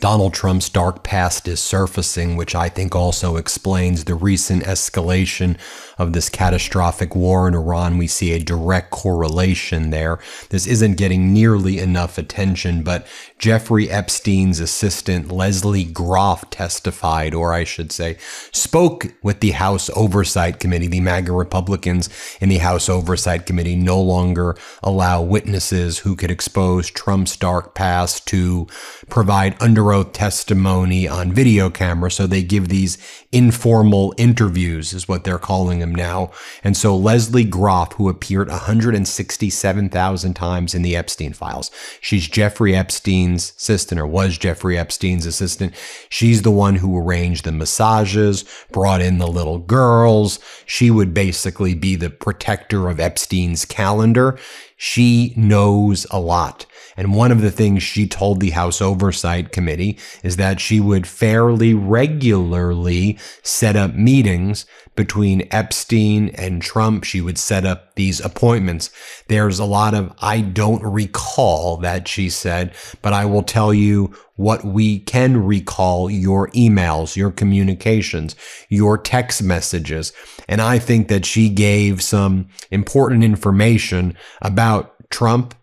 Donald Trump's dark past is surfacing, which I think also explains the recent escalation of this catastrophic war in Iran. We see a direct correlation there. This isn't getting nearly enough attention, but Jeffrey Epstein's assistant, Leslie Groff, testified, or I should say, spoke with the House Oversight Committee. The MAGA Republicans in the House Oversight Committee no longer allow witnesses who could expose Trump's dark past to provide under oath testimony on video camera. So they give these informal interviews, is what they're calling them now. And so Leslie Groff, who appeared 167,000 times in the Epstein files, she's Jeffrey Epstein's assistant, or was Jeffrey Epstein's assistant. She's the one who arranged the massages, brought in the little girls. She would basically be the protector of Epstein's calendar. She knows a lot. And one of the things she told the House Oversight Committee is that she would fairly regularly set up meetings between Epstein and Trump. She would set up these appointments. There's a lot of "I don't recall" that she said, but I will tell you what we can recall: your emails, your communications, your text messages. And I think that she gave some important information about Trump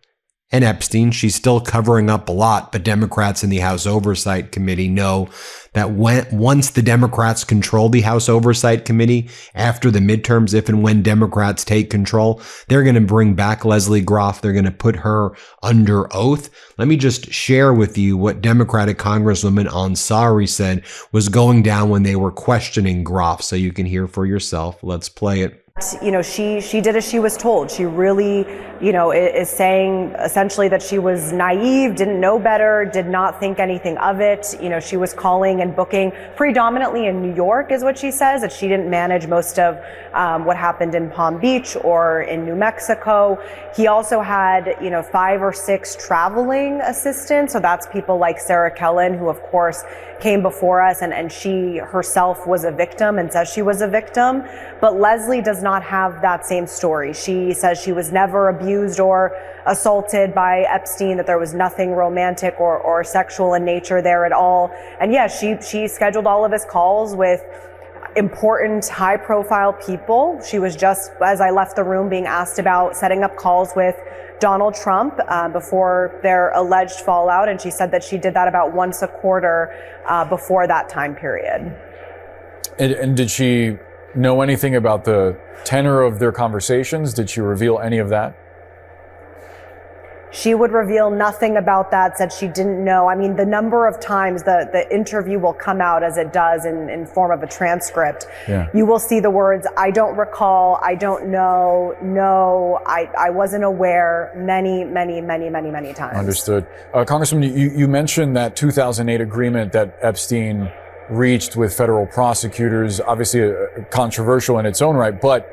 and Epstein. She's still covering up a lot, but Democrats in the House Oversight Committee know that once the Democrats control the House Oversight Committee after the midterms, if and when Democrats take control, they're going to bring back Leslie Groff. They're going to put her under oath. Let me just share with you what Democratic Congresswoman Ansari said was going down when they were questioning Groff, so you can hear for yourself. Let's play it. She did as she was told. She really, is saying essentially that she was naive, didn't know better, did not think anything of it. She was calling and booking predominantly in New York, is what she says, that she didn't manage most of what happened in Palm Beach or in New Mexico. He also had, 5 or 6 traveling assistants. So that's people like Sarah Kellen, who of course came before us, and she herself was a victim and says she was a victim. But Leslie does not have that same story. She says she was never abused or assaulted by Epstein, that there was nothing romantic or sexual in nature there at all. And yes, she scheduled all of his calls with important high profile people. She was just, as I left the room, being asked about setting up calls with Donald Trump before their alleged fallout. And she said that she did that about once a quarter before that time period. And did she know anything about the tenor of their conversations? Did she reveal any of that? She would reveal nothing about that, said she didn't know. I mean, the number of times the interview will come out, as it does in form of a transcript. Yeah. You will see the words, "I don't recall," "I don't know," "No," I wasn't aware," many times. Understood. Congressman, you mentioned that 2008 agreement that Epstein reached with federal prosecutors, obviously controversial in its own right, but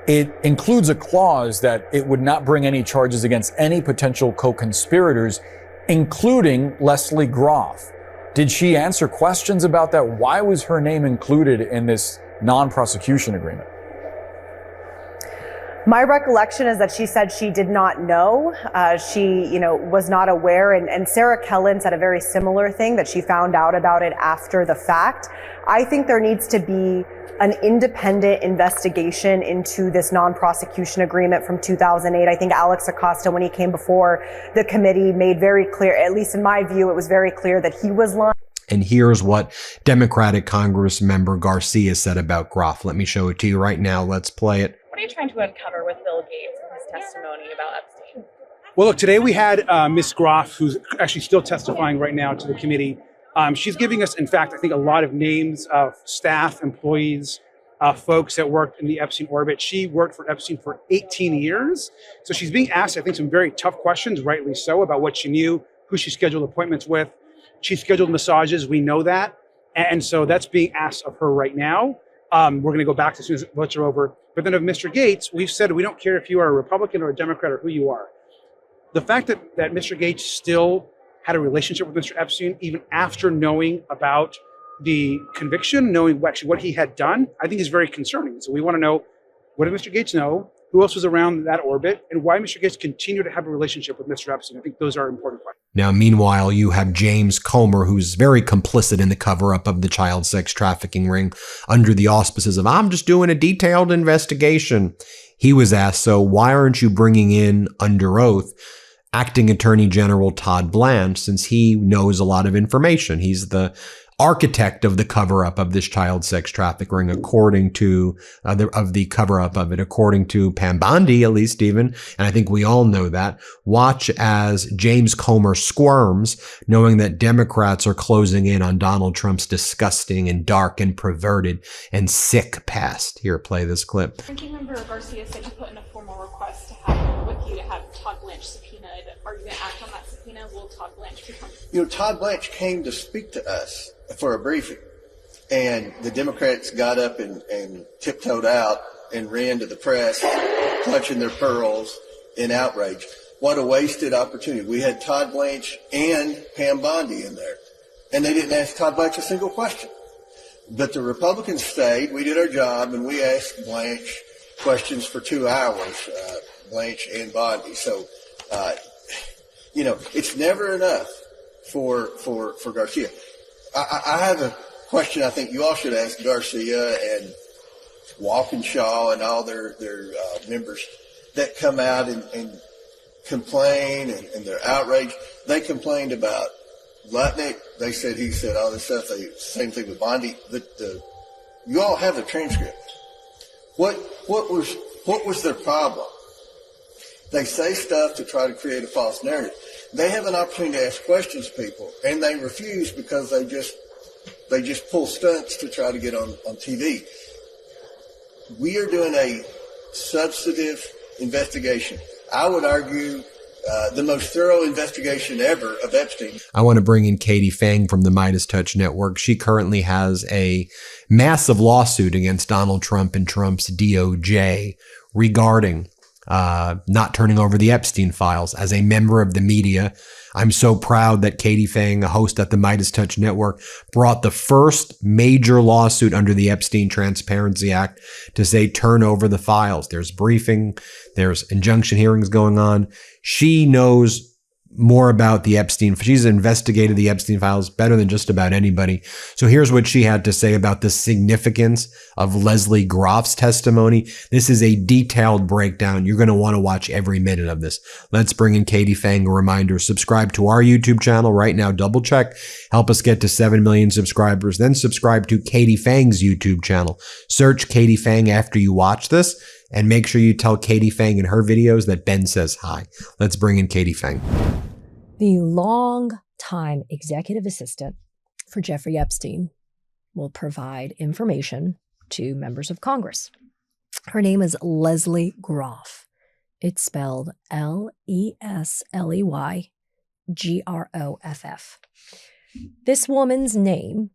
it includes a clause that it would not bring any charges against any potential co-conspirators, including Leslie Groff. Did she answer questions about that? Why was her name included in this non-prosecution agreement? My recollection is that she said she did not know. She, was not aware. And Sarah Kellen said a very similar thing, that she found out about it after the fact. I think there needs to be an independent investigation into this non-prosecution agreement from 2008. I think Alex Acosta, when he came before the committee, made very clear, at least in my view, it was very clear that he was lying. And here's what Democratic Congress member Garcia said about Groff. Let me show it to you right now. Let's play it. What are you trying to uncover with Bill Gates and his testimony about Epstein? Well, look, today we had Ms. Groff, who's actually still testifying right now to the committee. She's giving us, in fact, I think a lot of names of staff, employees, folks that worked in the Epstein orbit. She worked for Epstein for 18 years. So she's being asked, I think, some very tough questions, rightly so, about what she knew, who she scheduled appointments with. She scheduled massages, we know that. And so that's being asked of her right now. We're going to go back as soon as votes are over. But then of Mr. Gates, we've said we don't care if you are a Republican or a Democrat or who you are. The fact that Mr. Gates still had a relationship with Mr. Epstein, even after knowing about the conviction, knowing actually what he had done, I think is very concerning. So we want to know, what did Mr. Gates know? Who else was around that orbit? And why Mr. Gates continued to have a relationship with Mr. Epstein? I think those are important questions. Now, meanwhile, you have James Comer, who's very complicit in the cover-up of the child sex trafficking ring under the auspices of, I'm just doing a detailed investigation. He was asked, so why aren't you bringing in under oath Acting Attorney General Todd Blanche, since he knows a lot of information? He's the architect of the cover-up of this child sex trafficking ring, according to the cover-up of it, according to Pam Bondi, at least even, and I think we all know that. Watch as James Comer squirms, knowing that Democrats are closing in on Donald Trump's disgusting and dark and perverted and sick past. Here, play this clip. Ranking Member Garcia said you put in a formal request to have with you to have Todd Blanche subpoenaed. Are you going to act on that subpoena? Will Todd Blanche become? Todd Blanche came to speak to us for a briefing, and the Democrats got up and tiptoed out and ran to the press, clutching their pearls in outrage. What a wasted opportunity. We had Todd Blanche and Pam Bondi in there, and they didn't ask Todd Blanche a single question. But the Republicans stayed. We did our job, and we asked Blanche questions for 2 hours, Blanche and Bondi. So, it's never enough for Garcia. I have a question I think you all should ask Garcia and Walkinshaw and all their members that come out and complain and they're outraged. They complained about Lutnick. They said he said all this stuff. Same thing with Bondi. You all have the transcript. What was their problem? They say stuff to try to create a false narrative. They have an opportunity to ask questions, people, and they refuse because they just pull stunts to try to get on TV. We are doing a substantive investigation. I would argue the most thorough investigation ever of Epstein. I want to bring in Katie Phang from the MeidasTouch network. She currently has a massive lawsuit against Donald Trump and Trump's DOJ regarding not turning over the Epstein files. As a member of the media, I'm so proud that Katie Phang, a host at the MeidasTouch network, brought the first major lawsuit under the Epstein Transparency Act to say turn over the files. There's briefing, there's injunction hearings going on. She knows more about the Epstein. She's investigated the Epstein files better than just about anybody. So here's what she had to say about the significance of Leslie Groff's testimony. This is a detailed breakdown. You're going to want to watch every minute of this. Let's bring in Katie Phang. A reminder, subscribe to our YouTube channel right now. Double check. Help us get to 7 million subscribers. Then subscribe to Katie Phang's YouTube channel. Search Katie Phang after you watch this. And make sure you tell Katie Phang in her videos that Ben says hi. Let's bring in Katie Phang. The long-time executive assistant for Jeffrey Epstein will provide information to members of Congress. Her name is Leslie Groff. It's spelled Lesleygroff. This woman's name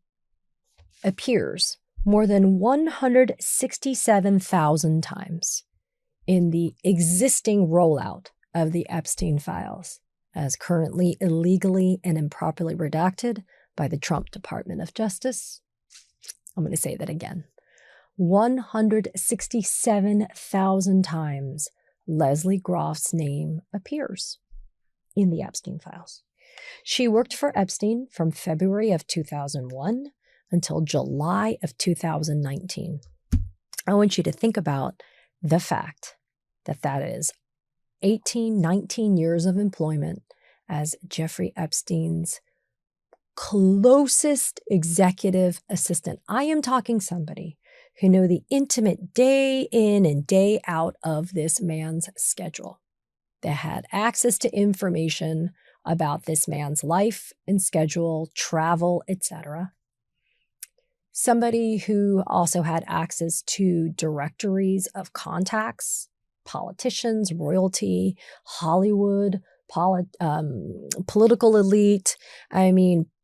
appears more than 167,000 times in the existing rollout of the Epstein files, as currently illegally and improperly redacted by the Trump Department of Justice. I'm going to say that again. 167,000 times Leslie Groff's name appears in the Epstein files. She worked for Epstein from February of 2001 until July of 2019. I want you to think about the fact that that is 18, 19 years of employment as Jeffrey Epstein's closest executive assistant. I am talking somebody who knew the intimate day in and day out of this man's schedule. They had access to information about this man's life and schedule, travel, etc. Somebody who also had access to directories of contacts, politicians, royalty, Hollywood, political elite,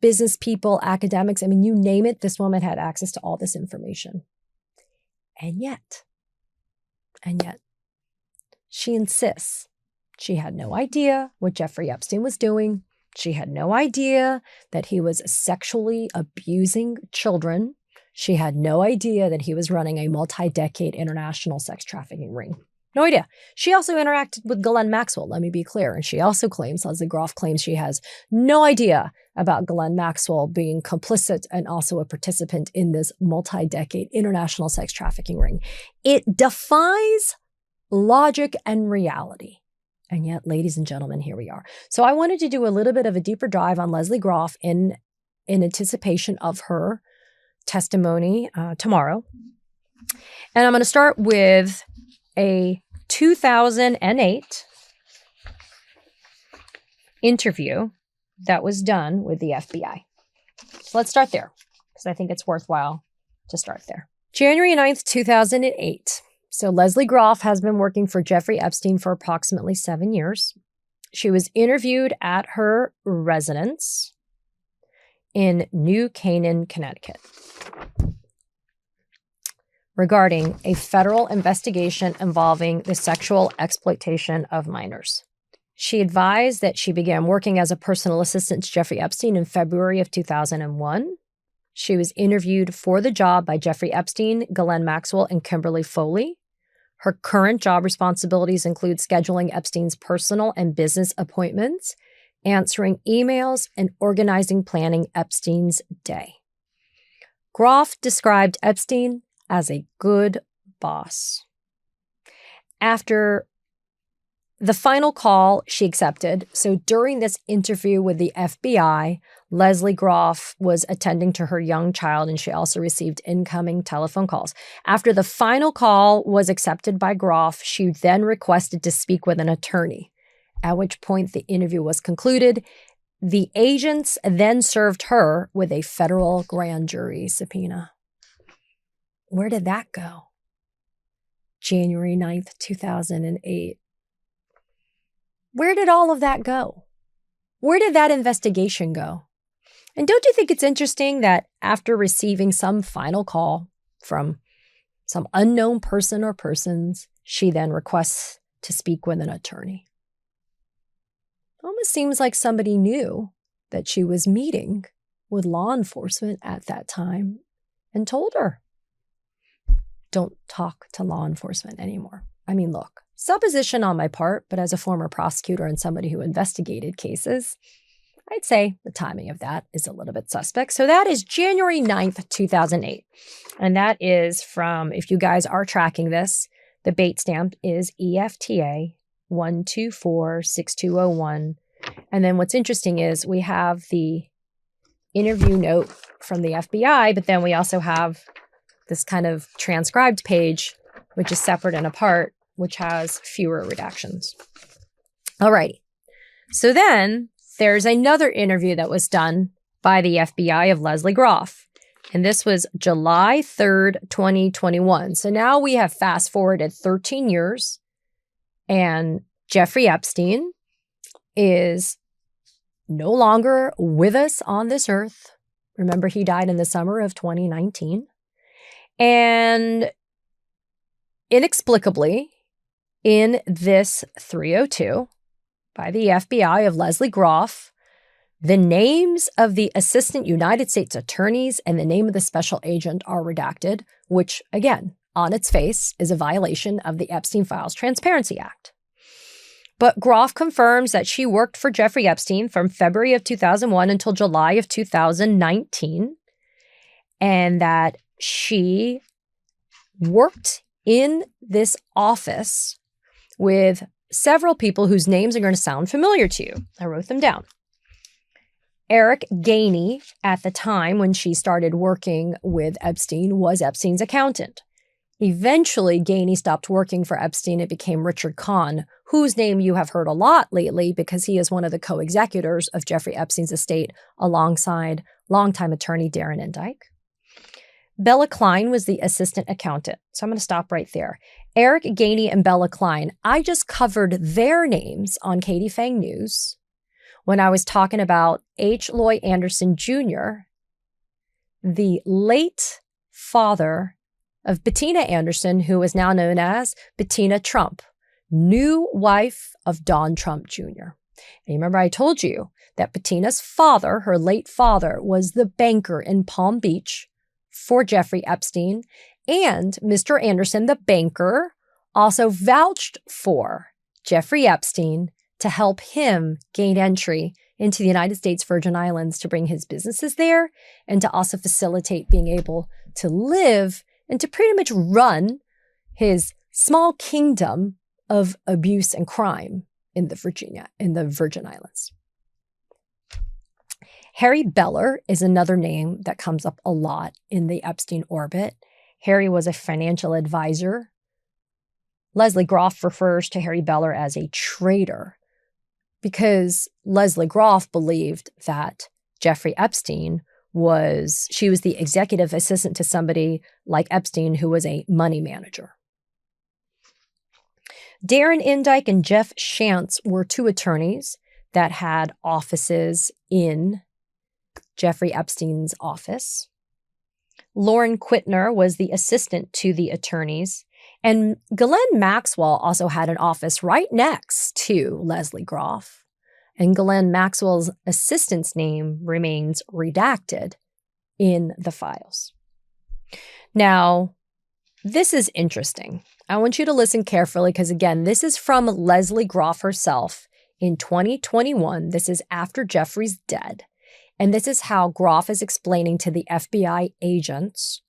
business people, academics, you name it, this woman had access to all this information. And yet, she insists she had no idea what Jeffrey Epstein was doing. She had no idea that he was sexually abusing children. She had no idea that he was running a multi-decade international sex trafficking ring. No idea. She also interacted with Ghislaine Maxwell, let me be clear. And she also claims, Leslie Groff claims, she has no idea about Ghislaine Maxwell being complicit and also a participant in this multi-decade international sex trafficking ring. It defies logic and reality. And yet, ladies and gentlemen, here we are. So I wanted to do a little bit of a deeper dive on Leslie Groff in anticipation of her testimony tomorrow. And I'm going to start with a 2008 interview that was done with the FBI. So let's start there, because I think it's worthwhile to start there. January 9th, 2008. So Leslie Groff has been working for Jeffrey Epstein for approximately 7 years. She was interviewed at her residence in New Canaan, Connecticut, regarding a federal investigation involving the sexual exploitation of minors. She advised that she began working as a personal assistant to Jeffrey Epstein in February of 2001. She was interviewed for the job by Jeffrey Epstein, Ghislaine Maxwell, and Kimberly Foley. Her current job responsibilities include scheduling Epstein's personal and business appointments, answering emails, and organizing planning Epstein's day. Groff described Epstein as a good boss. After the final call, she accepted. So during this interview with the FBI, Leslie Groff was attending to her young child, and she also received incoming telephone calls. After the final call was accepted by Groff, she then requested to speak with an attorney, at which point the interview was concluded. The agents then served her with a federal grand jury subpoena. Where did that go? January 9th, 2008. Where did all of that go? Where did that investigation go? And don't you think it's interesting that after receiving some final call from some unknown person or persons, she then requests to speak with an attorney? Almost seems like somebody knew that she was meeting with law enforcement at that time and told her, don't talk to law enforcement anymore. I mean, look, supposition on my part, but as a former prosecutor and somebody who investigated cases, I'd say the timing of that is a little bit suspect. So that is January 9th, 2008. And that is from, if you guys are tracking this, the bait stamp is EFTA 1246201. And then what's interesting is we have the interview note from the FBI, but then we also have this kind of transcribed page, which is separate and apart, which has fewer redactions. All righty. So then there's another interview that was done by the FBI of Leslie Groff. And this was July 3rd, 2021. So now we have fast forwarded 13 years, and Jeffrey Epstein is no longer with us on this earth. Remember, he died in the summer of 2019. And inexplicably, in this 302 by the FBI of Leslie Groff, the names of the assistant United States attorneys and the name of the special agent are redacted, which, again, on its face is a violation of the Epstein Files Transparency Act. But Groff confirms that she worked for Jeffrey Epstein from February of 2001 until July of 2019, and that she worked in this office with several people whose names are going to sound familiar to you. I wrote them down. Eric Gainey, at the time when she started working with Epstein, was Epstein's accountant. Eventually, Gainey stopped working for Epstein. It became Richard Kahn, whose name you have heard a lot lately because he is one of the co-executors of Jeffrey Epstein's estate alongside longtime attorney Darren Endike. Bella Klein was the assistant accountant. So I'm going to stop right there. Eric Gainey and Bella Klein, I just covered their names on Katie Phang News when I was talking about H. Loy Anderson Jr., the late father of Bettina Anderson, who is now known as Bettina Trump, new wife of Don Trump Jr. And you remember I told you that Bettina's father, her late father, was the banker in Palm Beach for Jeffrey Epstein, and Mr. Anderson, the banker, also vouched for Jeffrey Epstein to help him gain entry into the United States Virgin Islands to bring his businesses there and to also facilitate being able to live and to pretty much run his small kingdom of abuse and crime in the Virgin Islands. Harry Beller is another name that comes up a lot in the Epstein orbit. Harry was a financial advisor. Leslie Groff refers to Harry Beller as a traitor because Leslie Groff believed that Jeffrey Epstein she was the executive assistant to somebody like Epstein who was a money manager. Darren Indyke and Jeff Shantz were two attorneys that had offices in Jeffrey Epstein's office. Lauren Quittner was the assistant to the attorneys. And Ghislaine Maxwell also had an office right next to Leslie Groff. And Ghislaine Maxwell's assistant's name remains redacted in the files. Now, this is interesting. I want you to listen carefully because, again, this is from Leslie Groff herself in 2021. This is after Jeffrey's dead. And this is how Groff is explaining to the FBI agents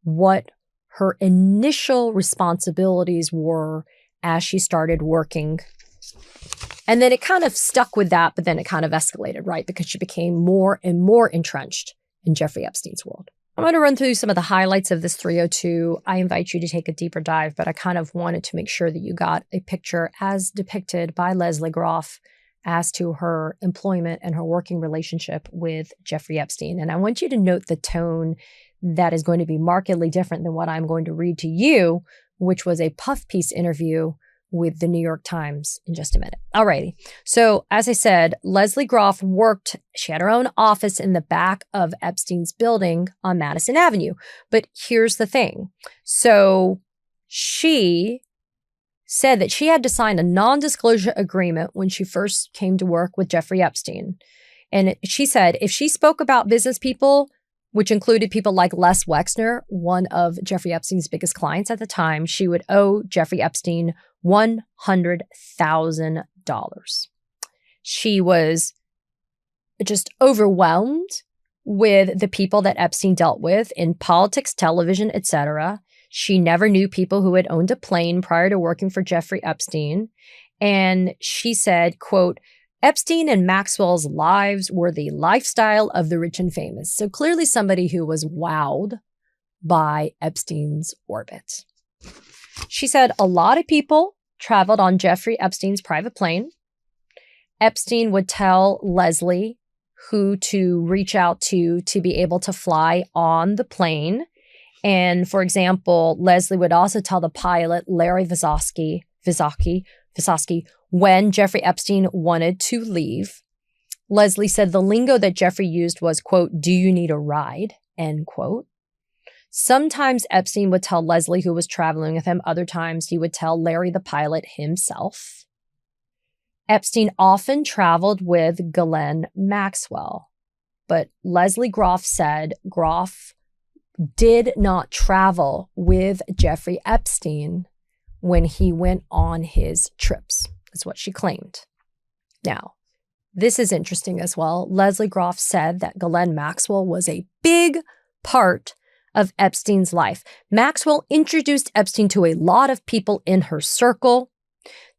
what her initial responsibilities were as she started working. And then it kind of stuck with that, but then it kind of escalated, right? Because she became more and more entrenched in Jeffrey Epstein's world. I'm going to run through some of the highlights of this 302. I invite you to take a deeper dive, but I kind of wanted to make sure that you got a picture as depicted by Leslie Groff as to her employment and her working relationship with Jeffrey Epstein. And I want you to note the tone that is going to be markedly different than what I'm going to read to you, which was a puff piece interview with the New York Times in just a minute. Alrighty. So as I said, Leslie Groff she had her own office in the back of Epstein's building on Madison Avenue. But here's the thing. So she said that she had to sign a non-disclosure agreement when she first came to work with Jeffrey Epstein. And she said if she spoke about business people, which included people like Les Wexner, one of Jeffrey Epstein's biggest clients at the time, she would owe Jeffrey Epstein $100,000. She was just overwhelmed with the people that Epstein dealt with in politics, television, etc. She never knew people who had owned a plane prior to working for Jeffrey Epstein. And she said, quote, Epstein and Maxwell's lives were the lifestyle of the rich and famous. So clearly somebody who was wowed by Epstein's orbit. She said a lot of people traveled on Jeffrey Epstein's private plane. Epstein would tell Leslie who to reach out to be able to fly on the plane. And for example, Leslie would also tell the pilot, Larry Visosky, when Jeffrey Epstein wanted to leave. Leslie said the lingo that Jeffrey used was, quote, do you need a ride, end quote. Sometimes Epstein would tell Leslie who was traveling with him. Other times he would tell Larry the pilot himself. Epstein often traveled with Ghislaine Maxwell. But Leslie Groff said Groff did not travel with Jeffrey Epstein when he went on his trips. That's what she claimed. Now, this is interesting as well. Leslie Groff said that Ghislaine Maxwell was a big part of Epstein's life. Maxwell introduced Epstein to a lot of people in her circle.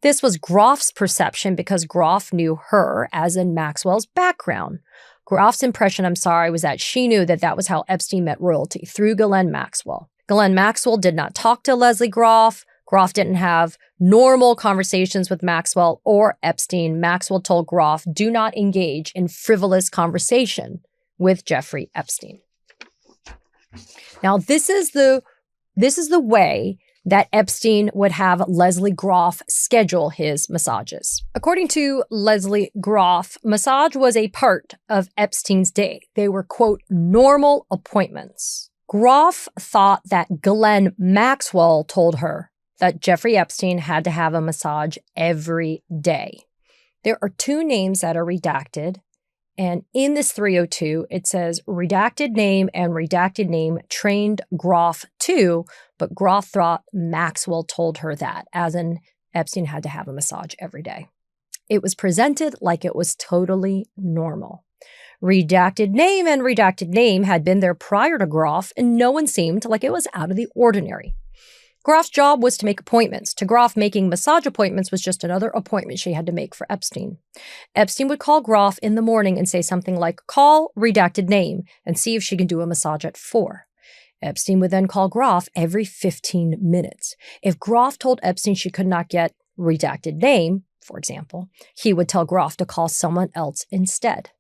This was Groff's perception because Groff knew her, as in Maxwell's background. Groff's impression, was that she knew that that was how Epstein met royalty, through Ghislaine Maxwell. Ghislaine Maxwell did not talk to Leslie Groff. Groff didn't have normal conversations with Maxwell or Epstein. Maxwell told Groff, do not engage in frivolous conversation with Jeffrey Epstein. Now, this is the way that Epstein would have Leslie Groff schedule his massages. According to Leslie Groff, massage was a part of Epstein's day. They were, quote, normal appointments. Groff thought that Ghislaine Maxwell told her that Jeffrey Epstein had to have a massage every day. There are two names that are redacted. And in this 302, it says redacted name and redacted name trained Groff to, but Groff thought Maxwell told her that, as in Epstein had to have a massage every day. It was presented like it was totally normal. Redacted name and redacted name had been there prior to Groff, and no one seemed like it was out of the ordinary. Groff's job was to make appointments. To Groff, making massage appointments was just another appointment she had to make for Epstein. Epstein would call Groff in the morning and say something like, call redacted name and see if she can do a massage at 4. Epstein would then call Groff every 15 minutes. If Groff told Epstein she could not get redacted name, for example, he would tell Groff to call someone else instead.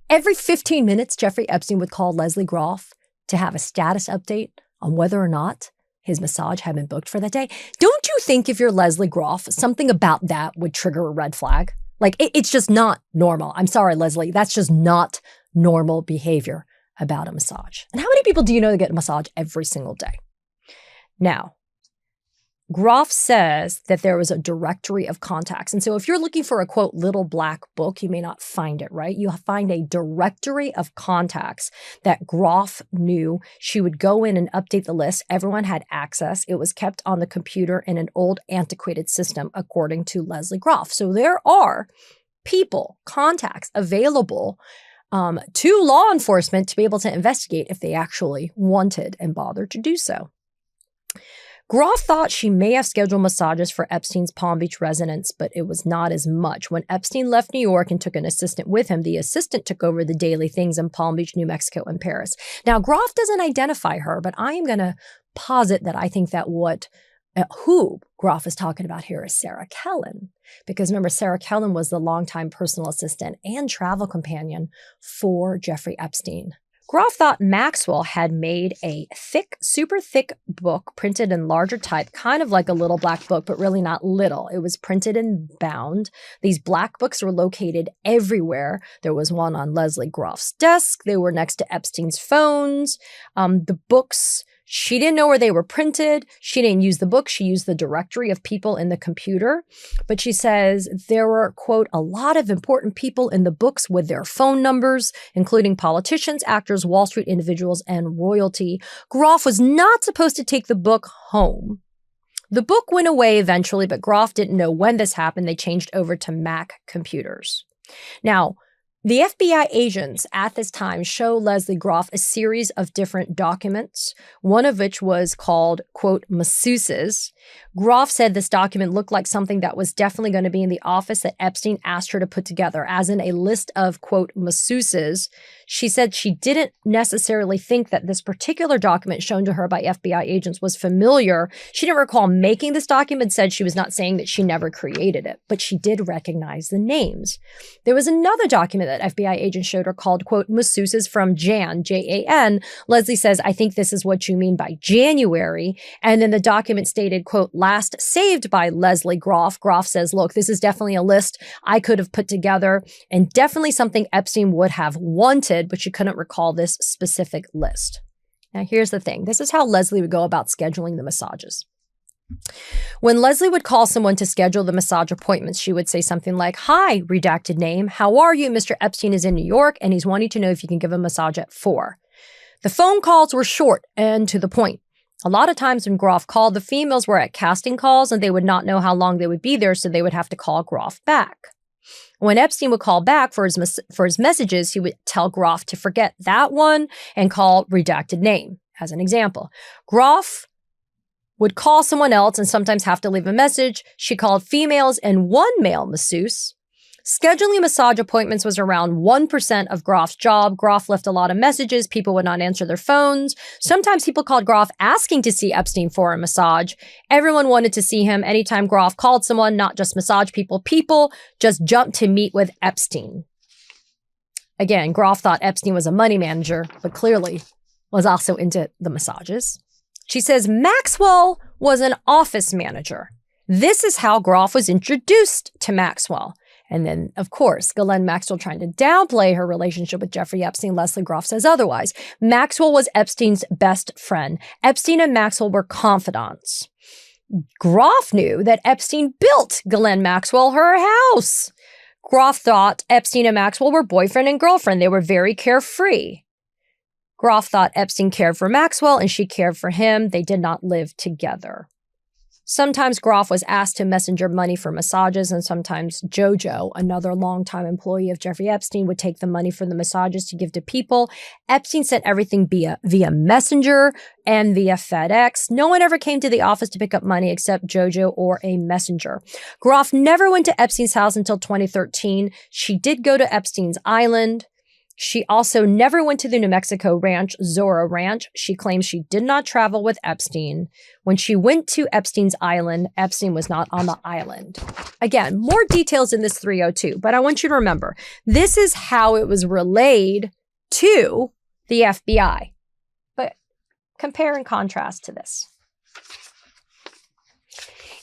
Every 15 minutes, Jeffrey Epstein would call Leslie Groff to have a status update on whether or not his massage had been booked for that day. Don't you think if you're Leslie Groff, something about that would trigger a red flag? Like, it's just not normal. I'm sorry, Leslie. That's just not normal behavior about a massage. And how many people do you know that get a massage every single day? Now, Groff says that there was a directory of contacts. And so if you're looking for a, quote, little black book, you may not find it, right? You'll find a directory of contacts that Groff knew. She would go in and update the list. Everyone had access. It was kept on the computer in an old, antiquated system, according to Leslie Groff. So there are people, contacts available to law enforcement to be able to investigate if they actually wanted and bothered to do so. Groff thought she may have scheduled massages for Epstein's Palm Beach residence, but it was not as much. When Epstein left New York and took an assistant with him, the assistant took over the daily things in Palm Beach, New Mexico, and Paris. Now, Groff doesn't identify her, but I am going to posit that I think that who Groff is talking about here is Sarah Kellen. Because remember, Sarah Kellen was the longtime personal assistant and travel companion for Jeffrey Epstein. Groff thought Maxwell had made a thick, super thick book printed in larger type, kind of like a little black book, but really not little. It was printed and bound. These black books were located everywhere. There was one on Leslie Groff's desk. They were next to Epstein's phones. The books, she didn't know where they were printed. She didn't use the book. She used the directory of people in the computer. But she says there were, quote, a lot of important people in the books with their phone numbers, including politicians, actors, Wall Street individuals, and royalty. Groff was not supposed to take the book home. The book went away eventually, but Groff didn't know when this happened. They changed over to Mac computers. Now, the FBI agents at this time show Leslie Groff a series of different documents, one of which was called, quote, masseuses. Groff said this document looked like something that was definitely going to be in the office that Epstein asked her to put together, as in a list of, quote, masseuses. She said she didn't necessarily think that this particular document shown to her by FBI agents was familiar. She didn't recall making this document, said she was not saying that she never created it, but she did recognize the names. There was another document that FBI agents showed her called, quote, masseuses from Jan, Jan. Leslie says, I think this is what you mean by January. And then the document stated, quote, last saved by Leslie Groff. Groff says, look, this is definitely a list I could have put together and definitely something Epstein would have wanted, but she couldn't recall this specific list. Now, here's the thing. This is how Leslie would go about scheduling the massages. When Leslie would call someone to schedule the massage appointments, she would say something like, hi, redacted name. How are you? Mr. Epstein is in New York and he's wanting to know if you can give a massage at 4. The phone calls were short and to the point. A lot of times when Groff called, the females were at casting calls and they would not know how long they would be there, so they would have to call Groff back. When Epstein would call back for his messages, he would tell Groff to forget that one and call redacted name. As an example, Groff would call someone else and sometimes have to leave a message. She called females and one male masseuse. Scheduling massage appointments was around 1% of Groff's job. Groff left a lot of messages. People would not answer their phones. Sometimes people called Groff asking to see Epstein for a massage. Everyone wanted to see him. Anytime Groff called someone, not just massage people just jumped to meet with Epstein. Again, Groff thought Epstein was a money manager, but clearly was also into the massages. She says Maxwell was an office manager. This is how Groff was introduced to Maxwell. And then, of course, Ghislaine Maxwell trying to downplay her relationship with Jeffrey Epstein. Leslie Groff says otherwise. Maxwell was Epstein's best friend. Epstein and Maxwell were confidants. Groff knew that Epstein built Ghislaine Maxwell her house. Groff thought Epstein and Maxwell were boyfriend and girlfriend. They were very carefree. Groff thought Epstein cared for Maxwell and she cared for him. They did not live together. Sometimes Groff was asked to messenger money for massages, and sometimes JoJo, another longtime employee of Jeffrey Epstein, would take the money for the massages to give to people. Epstein sent everything via messenger and via FedEx. No one ever came to the office to pick up money except JoJo or a messenger. Groff never went to Epstein's house until 2013. She did go to Epstein's island. She also never went to the New Mexico ranch, Zora Ranch. She claims she did not travel with Epstein. When she went to Epstein's island, Epstein was not on the island. Again, more details in this 302, but I want you to remember, this is how it was relayed to the FBI. But compare and contrast to this.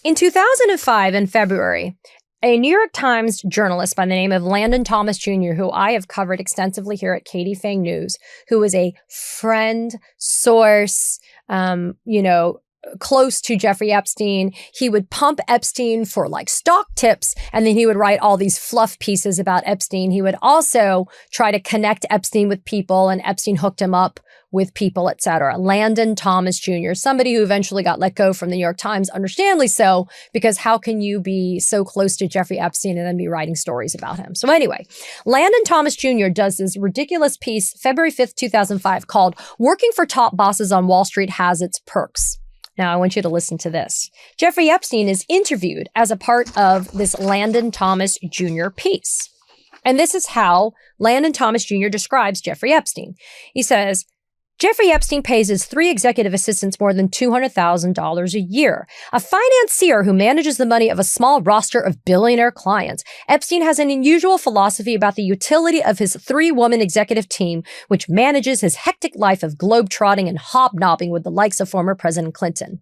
In 2005, in February, a New York Times journalist by the name of Landon Thomas Jr., who I have covered extensively here at Katie Phang News, who was a friend, source, close to Jeffrey Epstein. He would pump Epstein for like stock tips, and then he would write all these fluff pieces about Epstein. He would also try to connect Epstein with people, and Epstein hooked him up with people, etc. Landon Thomas Jr., somebody who eventually got let go from the New York Times, understandably so, because how can you be so close to Jeffrey Epstein and then be writing stories about him? So anyway, Landon Thomas Jr. does this ridiculous piece, February 5th, 2005, called "Working for Top Bosses on Wall Street Has Its Perks." Now, I want you to listen to this. Jeffrey Epstein is interviewed as a part of this Landon Thomas Jr. piece. And this is how Landon Thomas Jr. describes Jeffrey Epstein. He says, Jeffrey Epstein pays his 3 executive assistants more than $200,000 a year. A financier who manages the money of a small roster of billionaire clients. Epstein has an unusual philosophy about the utility of his 3-woman executive team, which manages his hectic life of globetrotting and hobnobbing with the likes of former President Clinton.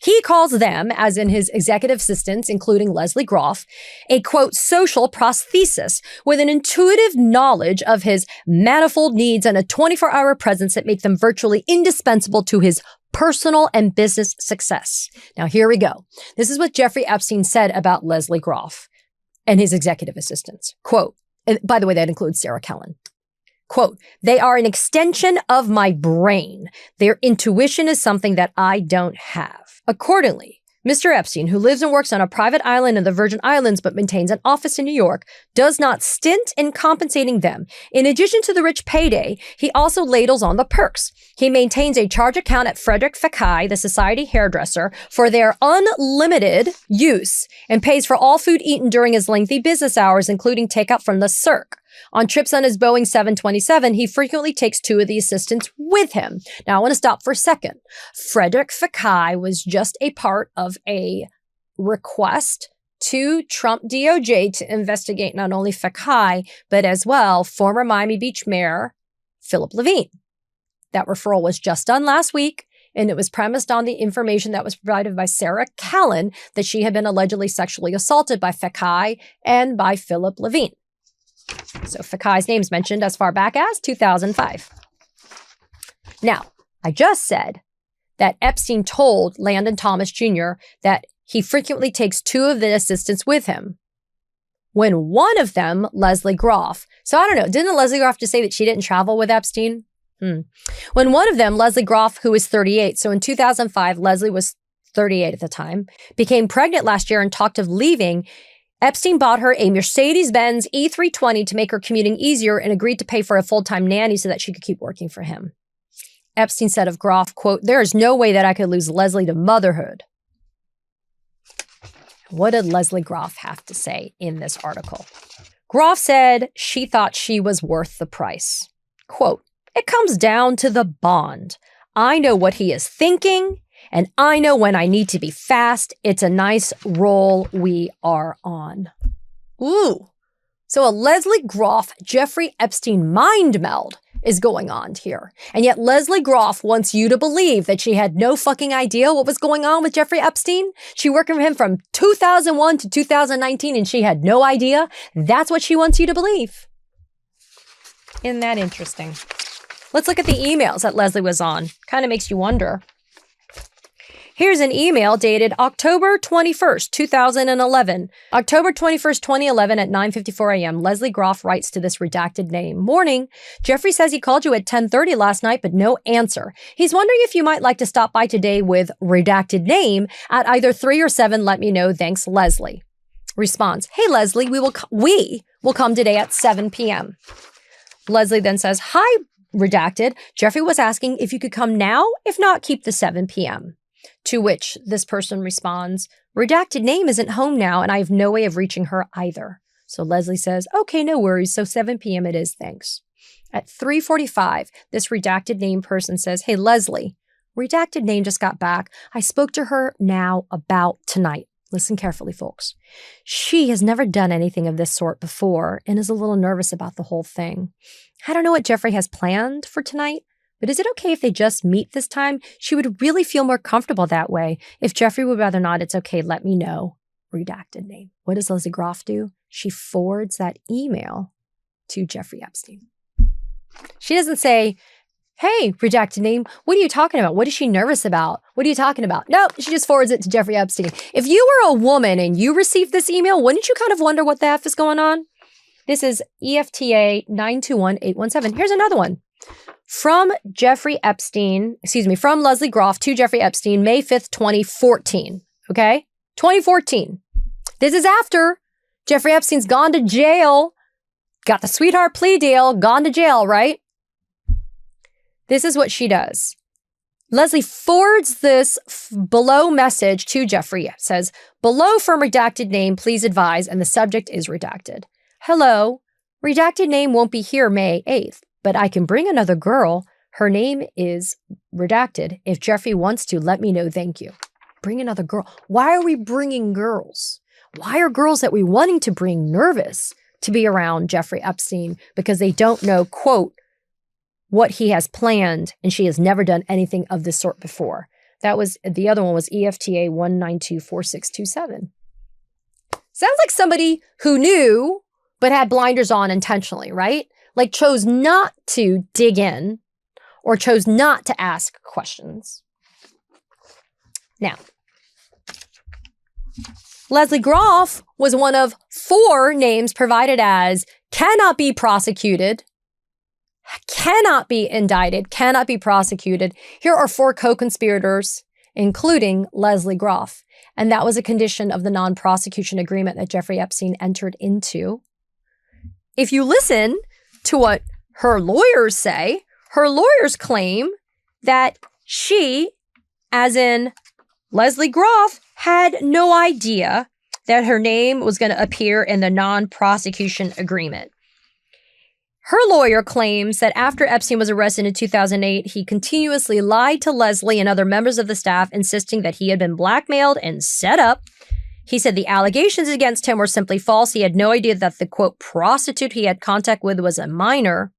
He calls them, as in his executive assistants, including Leslie Groff, a, quote, social prosthesis with an intuitive knowledge of his manifold needs and a 24-hour presence that make them virtually indispensable to his personal and business success. Now, here we go. This is what Jeffrey Epstein said about Leslie Groff and his executive assistants. Quote, and by the way, that includes Sarah Kellen. Quote, they are an extension of my brain. Their intuition is something that I don't have. Accordingly, Mr. Epstein, who lives and works on a private island in the Virgin Islands but maintains an office in New York, does not stint in compensating them. In addition to the rich payday, he also ladles on the perks. He maintains a charge account at Frederick Fekkai, the society hairdresser, for their unlimited use and pays for all food eaten during his lengthy business hours, including takeout from the Cirque. On trips on his Boeing 727, he frequently takes 2 of the assistants with him. Now, I want to stop for a second. Frederick Fekkai was just a part of a request to Trump DOJ to investigate not only Fekkai, but as well former Miami Beach Mayor Philip Levine. That referral was just done last week, and it was premised on the information that was provided by Sarah Kellen that she had been allegedly sexually assaulted by Fekkai and by Philip Levine. So Fekkai's name is mentioned as far back as 2005. Now, I just said that Epstein told Landon Thomas Jr. that he frequently takes 2 of the assistants with him. When one of them, Leslie Groff, so I don't know, didn't Leslie Groff just say that she didn't travel with Epstein? When one of them, Leslie Groff, who is 38, so in 2005, Leslie was 38 at the time, became pregnant last year and talked of leaving, Epstein bought her a Mercedes-Benz E320 to make her commuting easier and agreed to pay for a full-time nanny so that she could keep working for him. Epstein said of Groff, quote, there is no way that I could lose Leslie to motherhood. What did Leslie Groff have to say in this article? Groff said she thought she was worth the price. Quote, it comes down to the bond. I know what he is thinking, and I know when I need to be fast. It's a nice roll we are on. Ooh. So a Leslie Groff, Jeffrey Epstein mind meld is going on here. And yet Leslie Groff wants you to believe that she had no fucking idea what was going on with Jeffrey Epstein. She worked for him from 2001 to 2019 and she had no idea. That's what she wants you to believe. Isn't that interesting? Let's look at the emails that Leslie was on. Kind of makes you wonder. Here's an email dated October 21st, 2011. October 21st, 2011 at 9:54 a.m. Leslie Groff writes to this redacted name. Morning. Jeffrey says he called you at 10:30 last night, but no answer. He's wondering if you might like to stop by today with redacted name at either 3 or 7. Let me know. Thanks, Leslie. Response. Hey, Leslie, we will come today at 7 p.m. Leslie then says, hi, redacted. Jeffrey was asking if you could come now. If not, keep the 7 p.m. To which this person responds, redacted name isn't home now and I have no way of reaching her either. So Leslie says, okay, no worries. So 7 p.m. it is, thanks. At 3:45, this redacted name person says, hey, Leslie, redacted name just got back. I spoke to her now about tonight. Listen carefully, folks. She has never done anything of this sort before and is a little nervous about the whole thing. I don't know what Jeffrey has planned for tonight, but is it okay if they just meet this time? She would really feel more comfortable that way. If Jeffrey would rather not, it's okay. Let me know. Redacted name. What does Leslie Groff do? She forwards that email to Jeffrey Epstein. She doesn't say, hey, redacted name, what are you talking about? What is she nervous about? What are you talking about? Nope, she just forwards it to Jeffrey Epstein. If you were a woman and you received this email, wouldn't you kind of wonder what the F is going on? This is EFTA 921817. Here's another one. From Leslie Groff to Jeffrey Epstein, May 5th, 2014. Okay? 2014. This is after Jeffrey Epstein's gone to jail, got the sweetheart plea deal, gone to jail, right? This is what she does. Leslie forwards this below message to Jeffrey. It says, below from redacted name, please advise, and the subject is redacted. Hello, redacted name won't be here May 8th, but I can bring another girl. Her name is redacted. If Jeffrey wants to, let me know. Thank you. Bring another girl. Why are we bringing girls? Why are girls that we wanting to bring nervous to be around Jeffrey Epstein? Because they don't know, quote, what he has planned, and she has never done anything of this sort before. That was, the other one was EFTA 1924627. Sounds like somebody who knew, but had blinders on intentionally, right? Like chose not to dig in or chose not to ask questions. Now, Leslie Groff was one of 4 names provided as cannot be prosecuted, cannot be indicted, cannot be prosecuted. Here are 4 co-conspirators, including Leslie Groff. And that was a condition of the non-prosecution agreement that Jeffrey Epstein entered into. If you listen to what her lawyers say, her lawyers claim that she, as in Leslie Groff, had no idea that her name was going to appear in the non-prosecution agreement. Her lawyer claims that after Epstein was arrested in 2008, he continuously lied to Leslie and other members of the staff, insisting that he had been blackmailed and set up. He said the allegations against him were simply false. He had no idea that the, quote, prostitute he had contact with was a minor.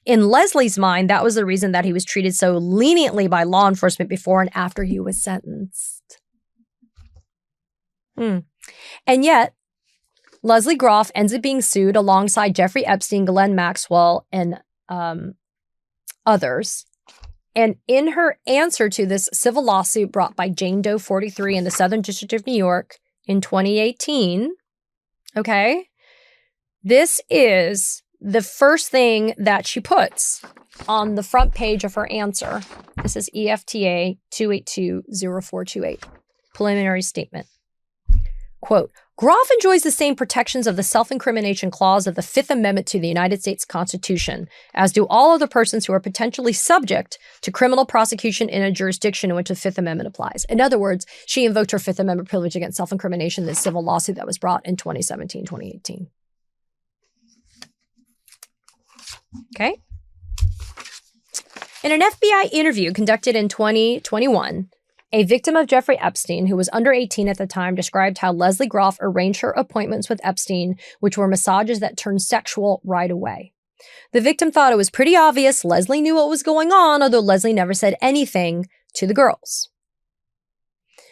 In Leslie's mind, that was the reason that he was treated so leniently by law enforcement before and after he was sentenced. And yet, Leslie Groff ends up being sued alongside Jeffrey Epstein, Ghislaine Maxwell, and others. And in her answer to this civil lawsuit brought by Jane Doe 43 in the Southern District of New York in 2018, okay, this is the first thing that she puts on the front page of her answer. This is EFTA 2820428, preliminary statement. Quote, Groff enjoys the same protections of the self-incrimination clause of the Fifth Amendment to the United States Constitution, as do all other persons who are potentially subject to criminal prosecution in a jurisdiction in which the Fifth Amendment applies. In other words, she invoked her Fifth Amendment privilege against self-incrimination in the civil lawsuit that was brought in 2017, 2018. Okay. In an FBI interview conducted in 2021, a victim of Jeffrey Epstein, who was under 18 at the time, described how Leslie Groff arranged her appointments with Epstein, which were massages that turned sexual right away. The victim thought it was pretty obvious Leslie knew what was going on, although Leslie never said anything to the girls.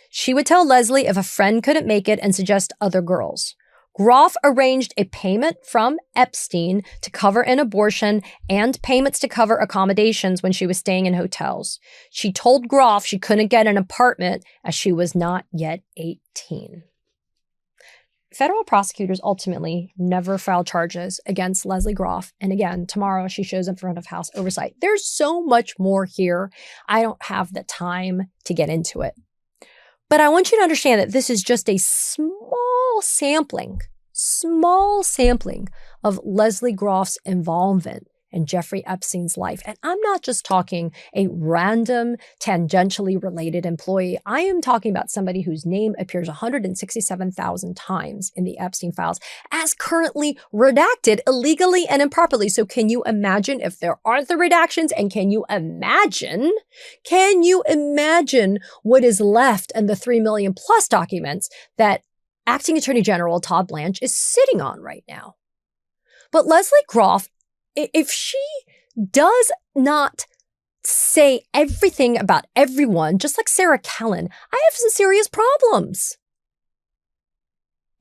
She would tell Leslie if a friend couldn't make it and suggest other girls. Groff arranged a payment from Epstein to cover an abortion and payments to cover accommodations when she was staying in hotels. She told Groff she couldn't get an apartment as she was not yet 18. Federal prosecutors ultimately never filed charges against Leslie Groff. And again, tomorrow she shows up in front of House Oversight. There's so much more here. I don't have the time to get into it. But I want you to understand that this is just a small sampling of Leslie Groff's involvement in Jeffrey Epstein's life. And I'm not just talking a random, tangentially related employee. I am talking about somebody whose name appears 167,000 times in the Epstein files as currently redacted illegally and improperly. So can you imagine if there aren't the redactions? And can you imagine what is left in the 3 million plus documents that Acting Attorney General Todd Blanche is sitting on right now? But Leslie Groff, if she does not say everything about everyone, just like Sarah Kellen, I have some serious problems.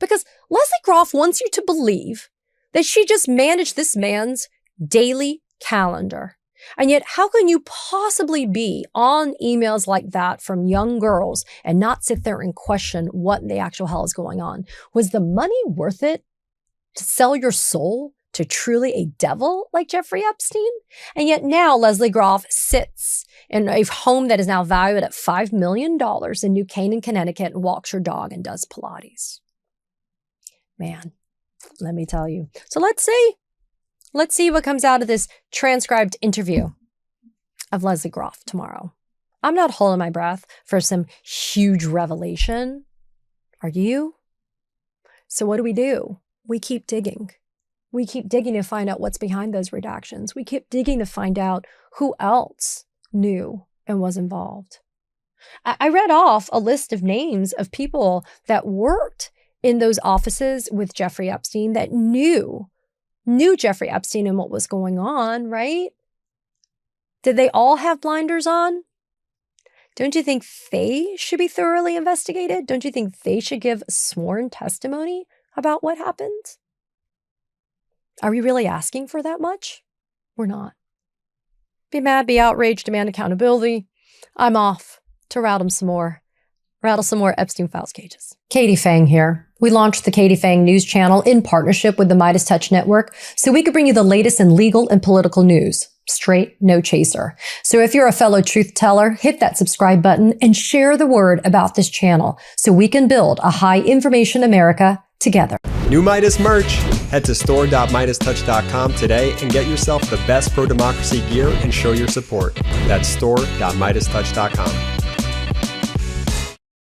Because Leslie Groff wants you to believe that she just managed this man's daily calendar. And yet, how can you possibly be on emails like that from young girls and not sit there and question what the actual hell is going on? Was the money worth it to sell your soul to truly a devil like Jeffrey Epstein? And yet now Leslie Groff sits in a home that is now valued at $5 million in New Canaan, Connecticut, and walks her dog and does Pilates. Man, let me tell you. So let's see what comes out of this transcribed interview of Leslie Groff tomorrow. I'm not holding my breath for some huge revelation. Are you? So what do? We keep digging. We keep digging to find out what's behind those redactions. We keep digging to find out who else knew and was involved. I read off a list of names of people that worked in those offices with Jeffrey Epstein that knew Jeffrey Epstein and what was going on, right? Did they all have blinders on? Don't you think they should be thoroughly investigated? Don't you think they should give sworn testimony about what happened? Are we really asking for that much? We're not. Be mad, be outraged, demand accountability. I'm off to rattle some more Epstein Files cages. Katie Phang here. We launched the Katie Phang News Channel in partnership with the MeidasTouch Network so we could bring you the latest in legal and political news. Straight, no chaser. So if you're a fellow truth teller, hit that subscribe button and share the word about this channel so we can build a high information America together. New Meidas merch. Head to store.meidastouch.com today and get yourself the best pro-democracy gear and show your support. That's store.meidastouch.com.